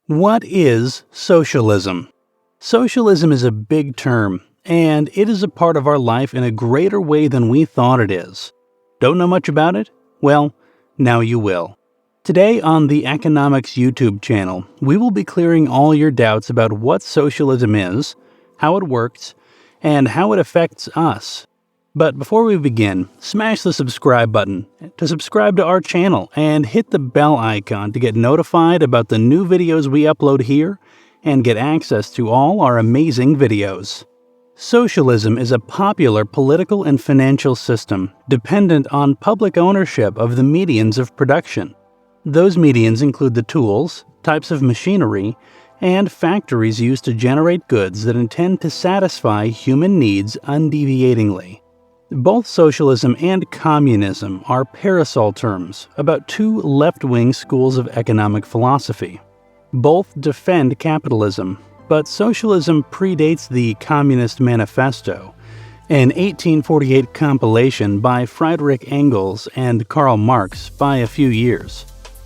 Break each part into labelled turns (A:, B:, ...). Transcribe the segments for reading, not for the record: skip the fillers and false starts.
A: What is socialism? Socialism is a big term, and it is a part of our life in a greater way than we thought it is. Don't know much about it? Well, now you will. Today on the Economics YouTube channel, we will be clearing all your doubts about what socialism is, how it works, and how it affects us. But before we begin, smash the subscribe button to subscribe to our channel and hit the bell icon to get notified about the new videos we upload here and get access to all our amazing videos. Socialism is a popular political and financial system dependent on public ownership of the medians of production. Those medians include the tools, types of machinery, and factories used to generate goods that intend to satisfy human needs undeviatingly. Both socialism and communism are parasol terms about two left-wing schools of economic philosophy. Both defend capitalism, but socialism predates the Communist Manifesto, an 1848 compilation by Friedrich Engels and Karl Marx, by a few years.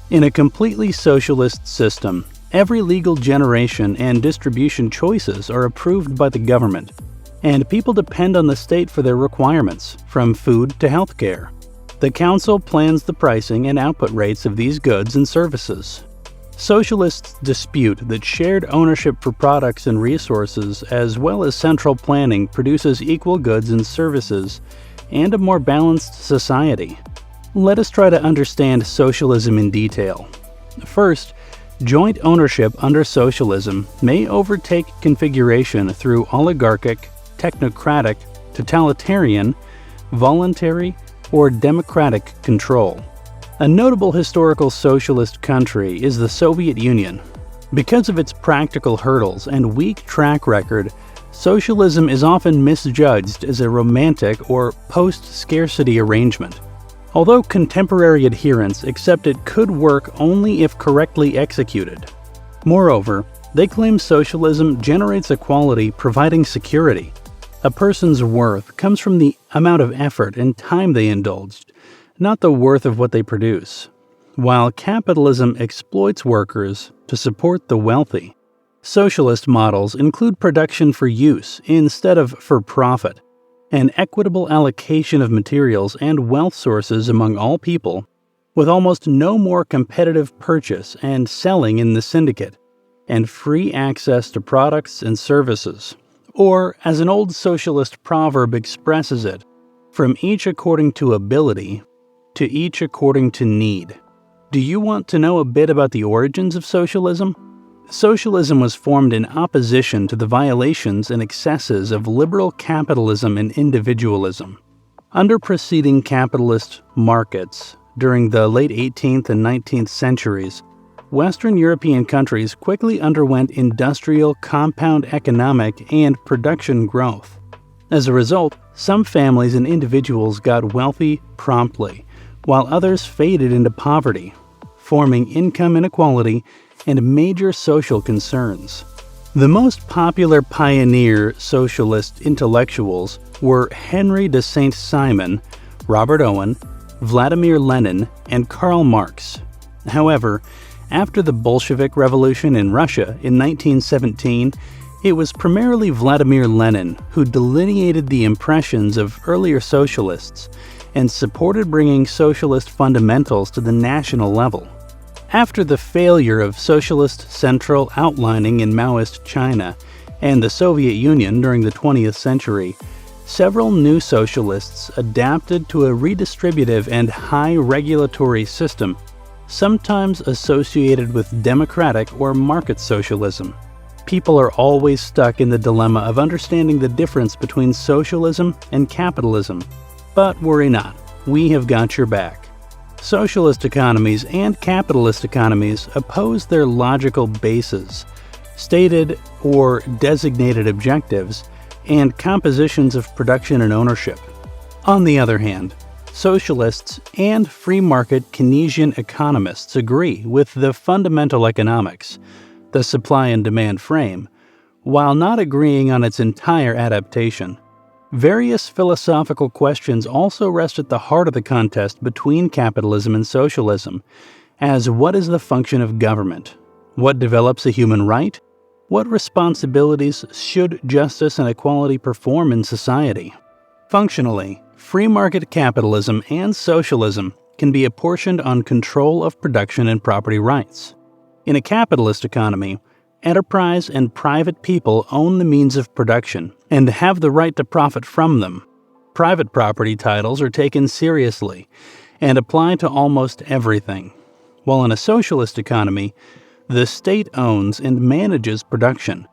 A: In a completely socialist system, every legal generation and distribution choices are approved by the government, and people depend on the state for their requirements, from food to healthcare. The council plans the pricing and output rates of these goods and services. Socialists dispute that shared ownership for products and resources, as well as central planning, produces equal goods and services and a more balanced society. Let us try to understand socialism in detail. First, joint ownership under socialism may overtake configuration through oligarchic, technocratic, totalitarian, voluntary, or democratic control. A notable historical socialist country is the Soviet Union. Because of its practical hurdles and weak track record, socialism is often misjudged as a romantic or post-scarcity arrangement. Although contemporary adherents accept it could work only if correctly executed. Moreover, they claim socialism generates equality, providing security. A person's worth comes from the amount of effort and time they indulged, not the worth of what they produce. While capitalism exploits workers to support the wealthy, socialist models include production for use instead of for profit, an equitable allocation of materials and wealth sources among all people, with almost no more competitive purchase and selling in the syndicate, and free access to products and services. Or, as an old socialist proverb expresses it, from each according to ability, to each according to need. Do you want to know a bit about the origins of socialism? Socialism was formed in opposition to the violations and excesses of liberal capitalism and individualism. Under preceding capitalist markets, during the late 18th and 19th centuries, Western European countries quickly underwent industrial, compound economic, and production growth. As a result, some families and individuals got wealthy promptly, while others faded into poverty, forming income inequality and major social concerns. The most popular pioneer socialist intellectuals were Henry de Saint-Simon, Robert Owen, Vladimir Lenin, and Karl Marx. However, after the Bolshevik Revolution in Russia in 1917, it was primarily Vladimir Lenin who delineated the impressions of earlier socialists and supported bringing socialist fundamentals to the national level. After the failure of socialist central outlining in Maoist China and the Soviet Union during the 20th century, several new socialists adapted to a redistributive and high regulatory system, sometimes associated with democratic or market socialism. People are always stuck in the dilemma of understanding the difference between socialism and capitalism. But worry not, we have got your back. Socialist economies and capitalist economies oppose their logical bases, stated or designated objectives, and compositions of production and ownership. On the other hand, socialists and free market Keynesian economists agree with the fundamental economics, the supply and demand frame, while not agreeing on its entire adaptation. Various philosophical questions also rest at the heart of the contest between capitalism and socialism, as what is the function of government? What develops a human right? What responsibilities should justice and equality perform in society? Functionally, free market capitalism and socialism can be apportioned on control of production and property rights. In a capitalist economy, enterprise and private people own the means of production and have the right to profit from them. Private property titles are taken seriously and apply to almost everything. While in a socialist economy, the state owns and manages production.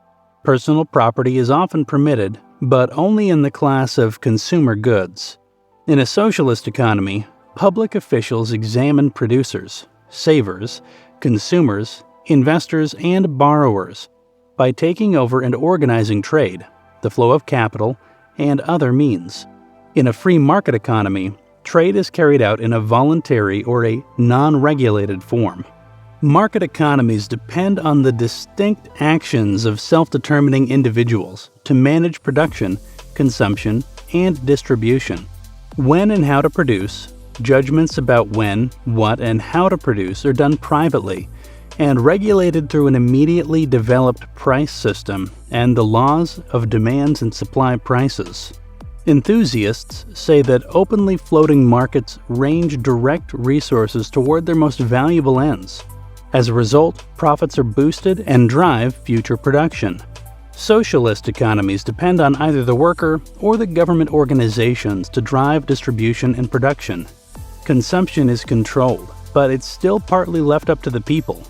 A: Personal property is often permitted, but only in the class of consumer goods. In a socialist economy, public officials examine producers, savers, consumers, investors, and borrowers by taking over and organizing trade, the flow of capital, and other means. In a free market economy, trade is carried out in a voluntary or a non-regulated form. Market economies depend on the distinct actions of self-determining individuals to manage production, consumption, and distribution. When and how to produce, judgments about when, what, and how to produce are done privately and regulated through an immediately developed price system and the laws of demands and supply prices. Enthusiasts say that openly floating markets range direct resources toward their most valuable ends. As a result, profits are boosted and drive future production. Socialist economies depend on either the worker or the government organizations to drive distribution and production. Consumption is controlled, but it's still partly left up to the people.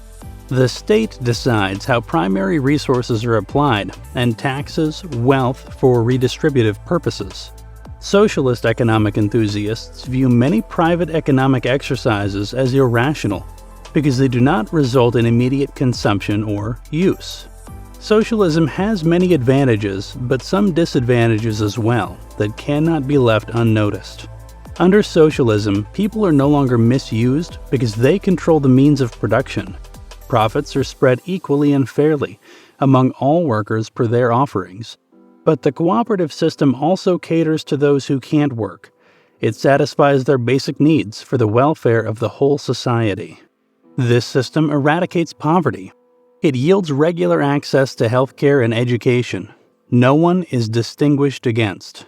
A: The state decides how primary resources are applied and taxes wealth for redistributive purposes. Socialist economic enthusiasts view many private economic exercises as irrational because they do not result in immediate consumption or use. Socialism has many advantages, but some disadvantages as well that cannot be left unnoticed. Under socialism, people are no longer misused because they control the means of production. Profits are spread equally and fairly among all workers per their offerings. But the cooperative system also caters to those who can't work. It satisfies their basic needs for the welfare of the whole society. This system eradicates poverty. It yields regular access to healthcare and education. No one is distinguished against.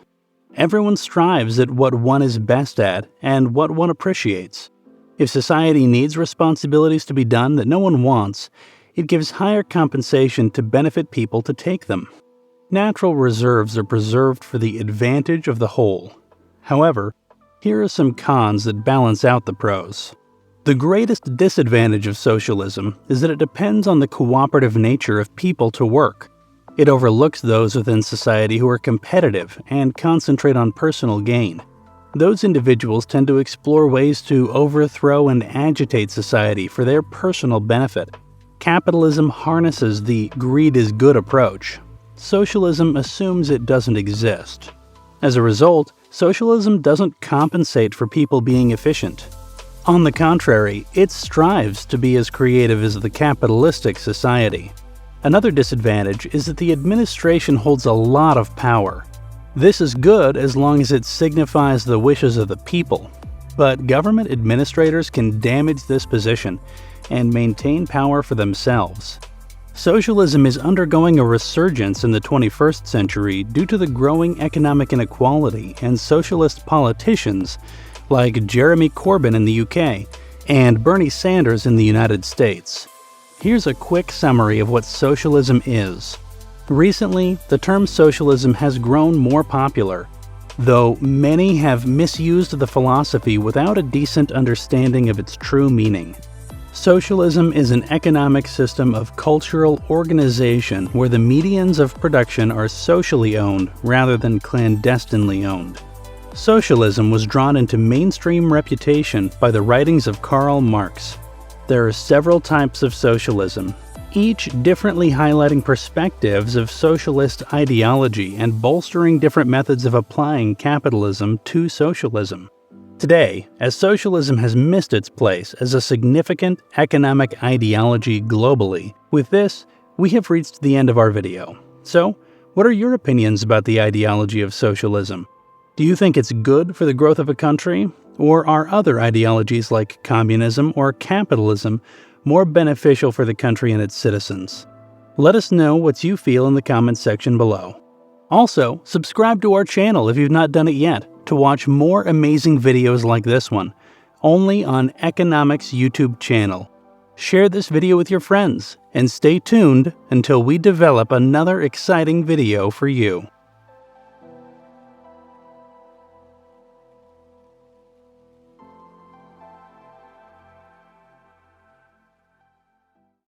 A: Everyone strives at what one is best at and what one appreciates. If society needs responsibilities to be done that no one wants, it gives higher compensation to benefit people to take them. Natural reserves are preserved for the advantage of the whole. However, here are some cons that balance out the pros. The greatest disadvantage of socialism is that it depends on the cooperative nature of people to work. It overlooks those within society who are competitive and concentrate on personal gain. Those individuals tend to explore ways to overthrow and agitate society for their personal benefit. Capitalism harnesses the greed is good approach. Socialism assumes it doesn't exist. As a result, socialism doesn't compensate for people being efficient. On the contrary, it strives to be as creative as the capitalistic society. Another disadvantage is that the administration holds a lot of power. This is good as long as it signifies the wishes of the people, but government administrators can damage this position and maintain power for themselves. Socialism is undergoing a resurgence in the 21st century due to the growing economic inequality and socialist politicians like Jeremy Corbyn in the UK and Bernie Sanders in the United States. Here's a quick summary of what socialism is. Recently, the term socialism has grown more popular, though many have misused the philosophy without a decent understanding of its true meaning. Socialism is an economic system of cultural organization where the medians of production are socially owned rather than clandestinely owned. Socialism was drawn into mainstream reputation by the writings of Karl Marx. There are several types of socialism, each differently highlighting perspectives of socialist ideology and bolstering different methods of applying capitalism to socialism. Today, as socialism has missed its place as a significant economic ideology globally, with this, we have reached the end of our video. So, what are your opinions about the ideology of socialism? Do you think it's good for the growth of a country? Or are other ideologies like communism or capitalism more beneficial for the country and its citizens? Let us know what you feel in the comments section below. Also, subscribe to our channel if you've not done it yet to watch more amazing videos like this one, only on Economics YouTube channel. Share this video with your friends and stay tuned until we develop another exciting video for you.